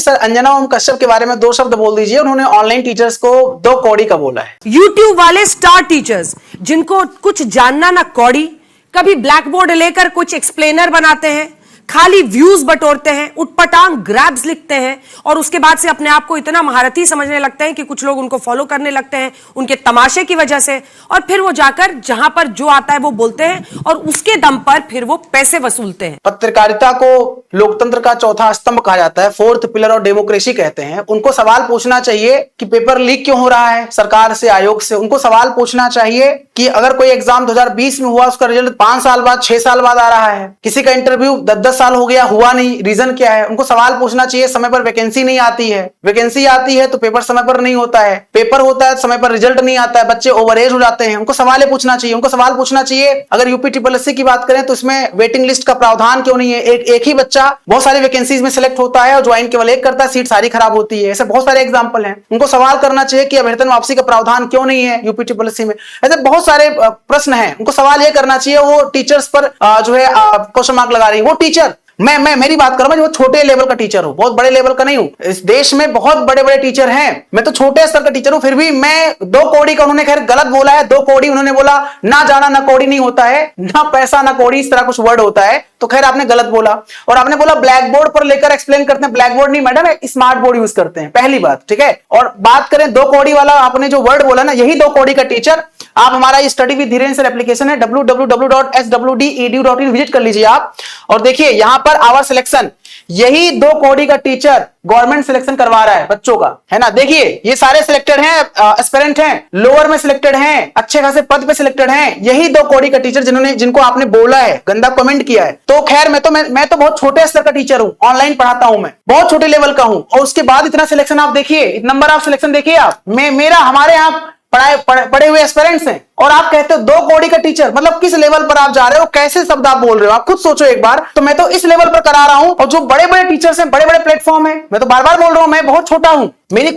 Sir Anjana Om Kashyap के बारे में 2 शब्द बोल दीजिए। उन्होंने ऑनलाइन टीचर्स को 2 कौड़ी का बोला है। यूट्यूब वाले स्टार टीचर्स जिनको कुछ जानना ना कौड़ी, कभी ब्लैक बोर्ड लेकर कुछ एक्सप्लेनर बनाते हैं, खाली व्यूज बटोरते हैं, उटपटांग ग्रैब्स लिखते हैं और उसके बाद से अपने आप को इतना महारथी समझने लगते हैं कि कुछ लोग उनको फॉलो करने लगते हैं उनके तमाशे की वजह से, और फिर वो जाकर जहां पर जो आता है वो बोलते हैं और उसके दम पर फिर वो पैसे वसूलते हैं। पत्रकारिता को लोकतंत्र का चौथा स्तंभ कहा जाता है, 4th पिलर ऑफ डेमोक्रेसी कहते हैं। उनको सवाल पूछना चाहिए कि पेपर लीक क्यों हो रहा है सरकार से, आयोग से। उनको सवाल पूछना चाहिए कि अगर कोई एग्जाम 2020 में हुआ, उसका रिजल्ट 5 साल बाद 6 साल बाद आ रहा है, किसी का इंटरव्यू 10-10 साल हो गया, हुआ नहीं, रीजन क्या है। उनको सवाल पूछना चाहिए। समय पर वैकेंसी नहीं आती है, वैकेंसी आती है तो पेपर समय पर नहीं होता है, पेपर होता है तो समय पर रिजल्ट नहीं आता है, बच्चे ओवरएज हो जाते हैं। उनको सवाल पूछना चाहिए। उनको सवाल पूछना चाहिए अगर यूपीटीपीएससी की बात करें तो इसमें वेटिंग लिस्ट का प्रावधान क्यों नहीं है। एक ही बच्चा बहुत सारी वैकेंसीज में सिलेक्ट होता है और ज्वाइन केवल एक करता है, सीट सारी खराब होती है। ऐसे बहुत सारे एग्जांपल हैं। उनको सवाल करना चाहिए कि वेतन वापसी का प्रावधान क्यों नहीं है यूपीटीपीएससी में। ऐसे बहुत सारे प्रश्न हैं। उनको सवाल यह करना चाहिए। वो टीचर्स पर जो है क्वेश्चन मार्क लगा रही है। वो टीचर, मैं मेरी बात करूं, मैं जो छोटे लेवल का टीचर हूं, बहुत बड़े लेवल का नहीं हूं। इस देश में बहुत बड़े बड़े टीचर हैं, मैं तो छोटे स्तर का टीचर हूं। फिर भी मैं 2 कौड़ी का, उन्होंने खैर गलत बोला है, 2 कौड़ी उन्होंने बोला। ना जाना ना कौड़ी नहीं होता है, ना पैसा ना कौड़ी, इस तरह कुछ वर्ड होता है, तो खैर आपने गलत बोला। और आपने बोला ब्लैक बोर्ड पर लेकर एक्सप्लेन करते हैं। ब्लैक बोर्ड नहीं मैडम, स्मार्ट बोर्ड यूज करते हैं, पहली बात, ठीक है। और बात करें 2 कौड़ी वाला, आपने जो वर्ड बोला ना, यही 2 कौड़ी का टीचर। आप हमारा study with Dhirendra sir application है, www.swd.edu.in विजिट कर लीजिए आप, और देखिए यहां पर आवर सिलेक्शन, यही 2 कौड़ी का टीचर गवर्नमेंट सिलेक्शन करवा रहा है बच्चों का, है ना। देखिए ये सारे सिलेक्टेड हैं, एस्पिरेंट हैं, लोअर में सिलेक्टेड हैं, अच्छे खासे पद पे सिलेक्टेड हैं। यही 2 कौड़ी का टीचर जिनको आपने बोला है, गंदा कमेंट किया है। तो खैर मैं तो बहुत छोटे स्तर का टीचर हूं, ऑनलाइन पढ़ाता हूं, मैं बहुत छोटे लेवल का हूं, और उसके बाद इतना सिलेक्शन आप देखिए, नंबर ऑफ सिलेक्शन देखिए आप। हमारे यहाँ पढ़े हुए एस्पिरेंट्स हैं, और आप कहते हो 2 कौड़ी का टीचर। मतलब किस लेवल पर आप जा रहे हो, कैसे शब्द आप बोल रहे हो, आप खुद सोचो एक बार। तो मैं तो इस लेवल पर करा रहा हूं, और जो बड़े बड़े टीचर्स हैं, बड़े बड़े प्लेटफॉर्म है, मैं तो बार बार बोल रहा हूं, मैं बहुत छोटा हूं, मेरा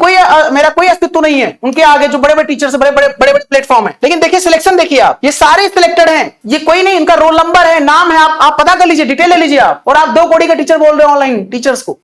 कोई अस्तित्व नहीं है उनके आगे, जो बड़े बड़े टीचर्स, बड़े बड़े प्लेटफॉर्म है। लेकिन देखिए सिलेक्शन देखिए आप, ये सारे सिलेक्टेड हैं, ये कोई नहीं, इनका रोल नंबर है, नाम है, आप पता कर लीजिए, डिटेल ले लीजिए आप, और आप 2 कौड़ी का टीचर बोल रहे हो ऑनलाइन टीचर्स को।